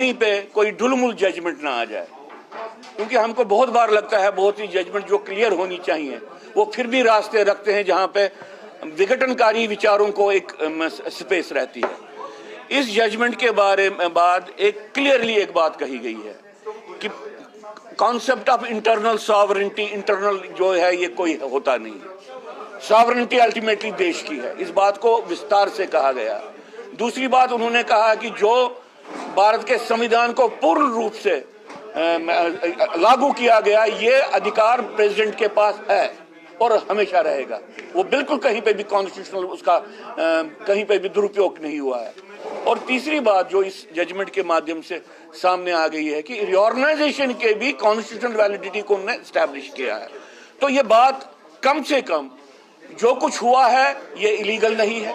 कहीं पे कोई ढुलमुल जजमेंट ना आ जाए, क्योंकि हमको बहुत बार लगता है बहुत सी जजमेंट जो क्लियर होनी चाहिए वो फिर भी रास्ते रखते हैं जहां पे विघटनकारी विचारों को एक स्पेस रहती है। इस जजमेंट के बारे में बाद एक क्लियरली एक बात कही गई है कि concept of internal sovereignty, internal जो है ये कोई होता नहीं है। सॉवरेनिटी अल्टीमेटली देश की है, इस बात को विस्तार से कहा गया। दूसरी बात उन्होंने कहा कि जो भारत के संविधान को पूर्ण रूप से लागू किया गया, ये अधिकार प्रेसिडेंट के पास है और हमेशा रहेगा। वो बिल्कुल कहीं पे भी कॉन्स्टिट्यूशनल उसका कहीं पे भी दुरुपयोग नहीं हुआ है। और तीसरी बात जो इस जजमेंट के माध्यम से सामने आ गई है कि रिऑर्गेनाइजेशन के भी कॉन्स्टिट्यूशनल वैलिडिटी को उन्होंने एस्टैब्लिश किया है। तो ये बात कम से कम जो कुछ हुआ है ये इलीगल नहीं है,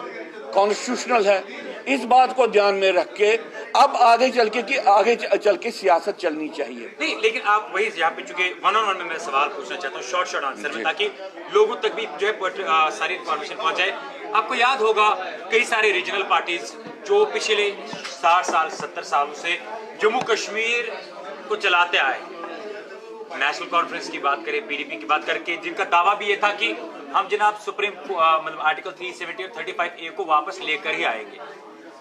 कॉन्स्टिट्यूशनल है। इस बात को ध्यान में रख के अब आगे चल के सियासत चलनी चाहिए। नहीं, लेकिन आप वही यहाँ पे चुके वन ऑन वन में मैं सवाल पूछना चाहता हूँ शॉर्ट आंसर में, ताकि लोगों तक भी जो है सारी इन्फॉर्मेशन पहुंच जाए। आपको याद होगा कई सारे रीजनल पार्टीज जो पिछले 60 साल 70 सालों से जम्मू कश्मीर को चलाते आए, नेशनल कॉन्फ्रेंस की बात करें, पीडीपी की बात करके, जिनका दावा भी ये था कि हम जनाब सुप्रीम मतलब आर्टिकल 370 और 35A को वापस लेकर ही आएंगे।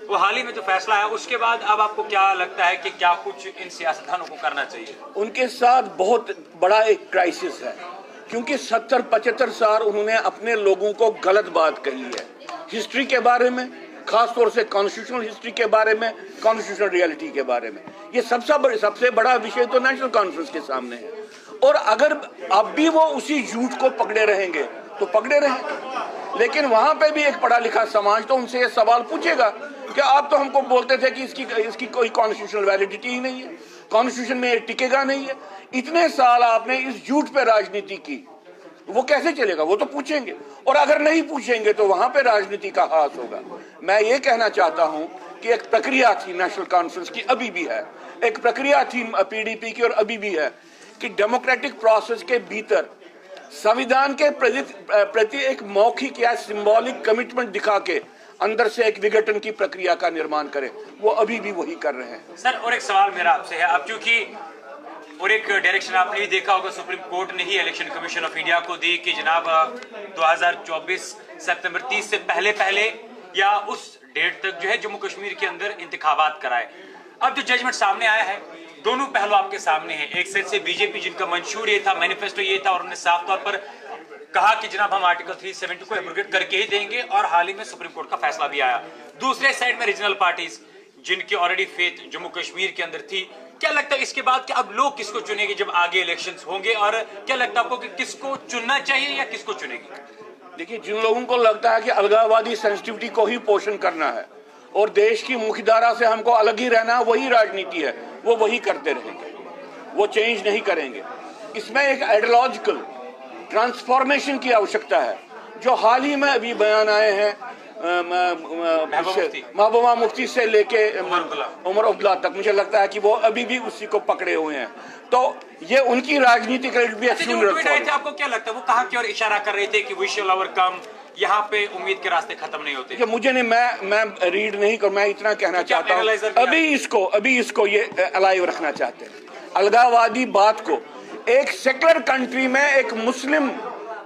वो हाल ही में जो फैसला है उसके बाद अब आपको क्या लगता है कि क्या कुछ इन सियासतदानों को करना चाहिए? उनके साथ बहुत बड़ा एक क्राइसिस है, क्योंकि 70-75 साल उन्होंने अपने लोगों को गलत बात कही है हिस्ट्री के बारे में, खासतौर से कॉन्स्टिट्यूशनल हिस्ट्री के बारे में, कॉन्स्टिट्यूशनल रियलिटी के बारे में। ये सबसे बड़ा विषय तो नेशनल कॉन्फ्रेंस के सामने है। और अगर अब भी वो उसी झूठ को पकड़े रहेंगे तो पकड़े रहेंगे, लेकिन वहां पे भी एक पढ़ा लिखा समाज तो उनसे ये सवाल पूछेगा कि आप तो हमको बोलते थे कि इसकी कोई कॉन्स्टिट्यूशनल वैलिडिटी ही नहीं है, कॉन्स्टिट्यूशन में टिकेगा नहीं है। इतने साल आपने इस झूठ पे राजनीति की, वो कैसे चलेगा? वो तो पूछेंगे, और अगर नहीं पूछेंगे तो वहां पे राजनीति का हास होगा। मैं ये कहना चाहता हूं कि एक प्रक्रिया थी नेशनल कॉन्फ्रेंस की, अभी भी है, एक प्रक्रिया थी पीडीपी की और अभी भी है कि डेमोक्रेटिक प्रोसेस के भीतर संविधान के प्रति एक मौखिक या सिंबॉलिक कमिटमेंट दिखा के अंदर से एक विघटन की प्रक्रिया का निर्माण करें। वो अभी भी वही कर रहे हैं। सर, और एक सवाल मेरा आपसे है, अब चूंकि और एक डायरेक्शन आपने भी देखा होगा, सुप्रीम कोर्ट ने ही इलेक्शन कमीशन ऑफ इंडिया को दी कि जनाब 2024 सितंबर 30 से पहले या उस डेट तक जो है जम्मू कश्मीर के अंदर इंतखाबात कराए। अब जो जजमेंट सामने आया है, दोनों पहलू आपके सामने हैं। एक साइड से बीजेपी, जिनका मंशूर ये था, मैनिफेस्टो ये था, और उन्होंने साफ तौर पर कहा कि जनाब हम आर्टिकल 370 को एब्रोगेट करके ही देंगे, और हाल ही में सुप्रीम कोर्ट का फैसला भी आया। दूसरे साइड में रीजनल पार्टीज जिनकी ऑलरेडी फेथ जम्मू कश्मीर के अंदर थी। क्या लगता है इसके बाद कि अब लोग किसको चुनेंगे जब आगे इलेक्शंस होंगे, और क्या लगता है आपको कि किसको चुनना चाहिए या किसको चुनेंगे? देखिए, जिन लोगों को लगता है कि अलगाववादी सेंसिटिविटी को ही पोषण करना है और देश की मुख्यधारा से हमको अलग ही रहना, वही राजनीति है, वो वही करते रहेंगे, वो चेंज नहीं करेंगे। इसमें एक आइडियोलॉजिकल ट्रांसफॉर्मेशन की आवश्यकता है। जो हाल ही में अभी बयान आए हैं महबूबा मुफ्ती से लेके उमर अब्दुल्ला तक, मुझे लगता है कि वो अभी भी उसी को पकड़े हुए हैं। तो ये उनकी राजनीति का भी आपको क्या लगता है वो कहाँ की ओर इशारा कर रहे थे कि वी शैल ओवरकम, यहाँ पे उम्मीद के रास्ते खत्म नहीं होते? मुझे नहीं, मैं रीड नहीं कर, मैं इतना कहना चाहता हूँ अभी इसको ये अलाइव रखना चाहते हैं। अलगाववादी बात को एक सेक्युलर कंट्री में एक मुस्लिम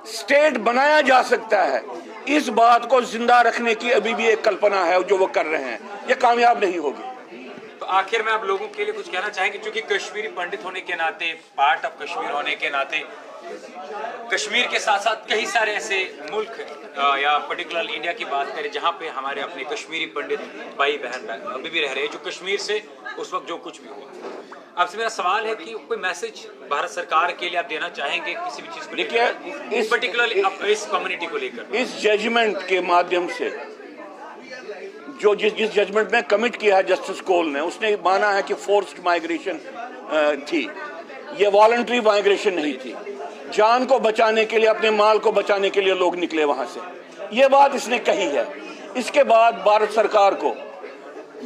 स्टेट बनाया जा सकता है, इस बात को जिंदा रखने की अभी भी एक कल्पना है जो वो कर रहे हैं, ये कामयाब नहीं होगी। तो आखिर में आप लोगों के लिए कुछ कहना चाहेंगे, क्योंकि कश्मीरी पंडित होने के नाते, पार्ट ऑफ कश्मीर होने के नाते, कश्मीर के साथ साथ कई सारे ऐसे मुल्क या पर्टिकुलर इंडिया की बात करें जहां पे हमारे अपने कश्मीरी पंडित भाई बहन अभी भी रह रहे हैं, जो कश्मीर से उस वक्त जो कुछ भी हुआ। आपसे मेरा सवाल है कि कोई मैसेज भारत सरकार के लिए आप देना चाहेंगे किसी भी चीज को लेकर, इस पर्टिकुलर इस कम्युनिटी को लेकर? इस जजमेंट के माध्यम से जो जिस जजमेंट में कमिट किया है जस्टिस कोल ने, उसने माना है कि फोर्स्ड माइग्रेशन थी, ये वॉलंटरी माइग्रेशन नहीं थी। जान को बचाने के लिए, अपने माल को बचाने के लिए लोग निकले वहां से, ये बात इसने कही है। इसके बाद भारत सरकार को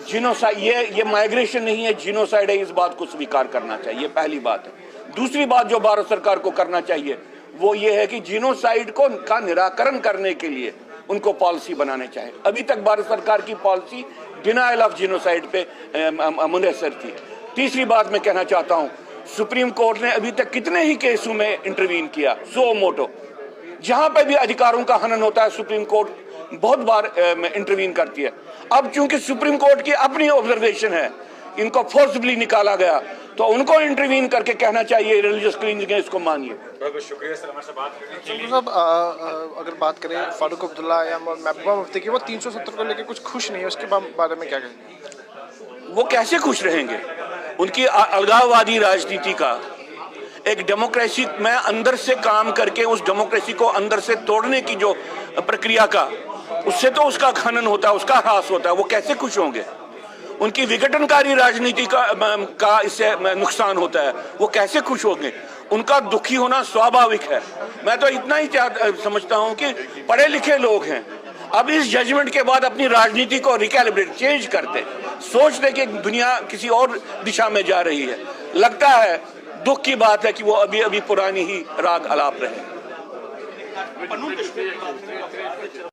जिनोसाइड, ये माइग्रेशन नहीं है, जिनोसाइड है, इस बात को स्वीकार करना चाहिए, पहली बात है। दूसरी बात जो भारत सरकार को करना चाहिए वो ये है कि जिनोसाइड का निराकरण करने के लिए उनको पॉलिसी बनाने चाहिए। अभी तक भारत सरकार की पॉलिसी डिनायल ऑफ जिनोसाइड पे मुनहसर थी। तीसरी बात मैं कहना चाहता हूं, सुप्रीम कोर्ट ने अभी तक कितने ही केसों में इंटरवीन किया, सो मोटो, जहां पे भी अधिकारों का हनन होता है सुप्रीम कोर्ट बहुत बार इंटरवीन करती है। अब चूंकि सुप्रीम कोर्ट की अपनी ऑब्जर्वेशन है, इनको फोर्सबली निकाला गया, तो उनको इंटरवीन करके कहना चाहिए रिलीजियस क्लींजिंग है, इसको मानिए। बहुत शुक्रिया सर हमारे से बात करने के लिए। साहब, अगर बात करें फारूक अब्दुल्ला या महबूबा मुफ्ती की, वो 370 को लेकर कुछ खुश नहीं है, उसके बारे में क्या कहेंगे? वो कैसे खुश रहेंगे? उनकी अलगाववादी राजनीति का, एक डेमोक्रेसी में अंदर से काम करके उस डेमोक्रेसी को अंदर से तोड़ने की जो प्रक्रिया का, उससे तो उसका खनन होता है, उसका ह्रास होता है, वो कैसे खुश होंगे? उनकी विघटनकारी राजनीति का इससे नुकसान होता है, वो कैसे खुश होंगे? उनका दुखी होना स्वाभाविक है। मैं तो इतना ही समझता हूं कि पढ़े लिखे लोग हैं, अब इस जजमेंट के बाद अपनी राजनीति को रिकैलिब्रेट, चेंज करते, सोचते कि दुनिया किसी और दिशा में जा रही है। लगता है, दुख की बात है कि वो अभी अभी पुरानी ही राग अलाप रहे।